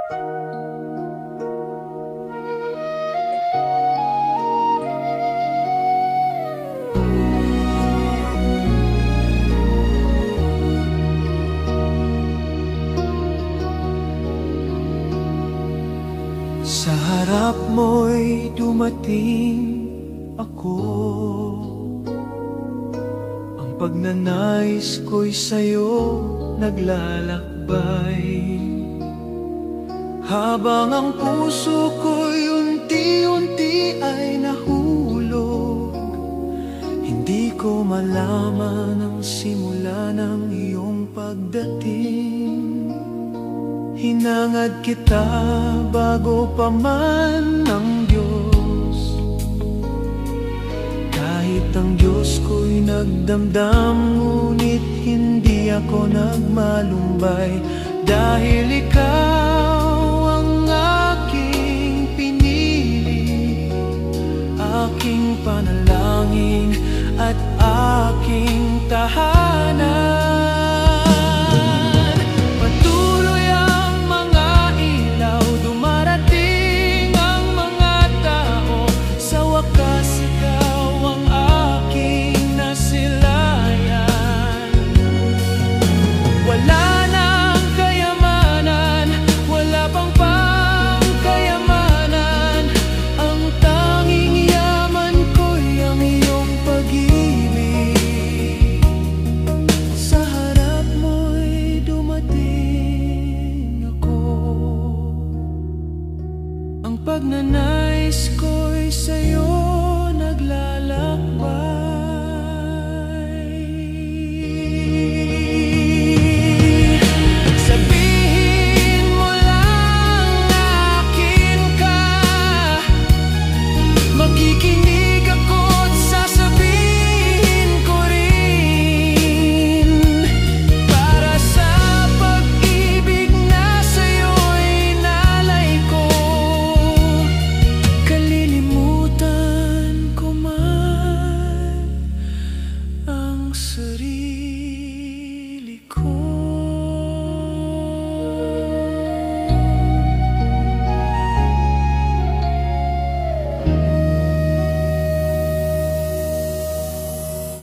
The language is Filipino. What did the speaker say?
Sa harap mo'y dumating ako. Ang pagnanais ko'y sa'yo naglalakbay, habang ang puso ko'y unti-unti ay nahulog. Hindi ko malaman ang simula ng iyong pagdating. Hinangad kita bago pa man ang Diyos. Kahit ang Diyos ko'y nagdamdam, ngunit hindi ako nagmalumbay. Dahil ikaw ang aking pinili, aking panalangin at aking tahanan. Pagnanais ko'y sa'yo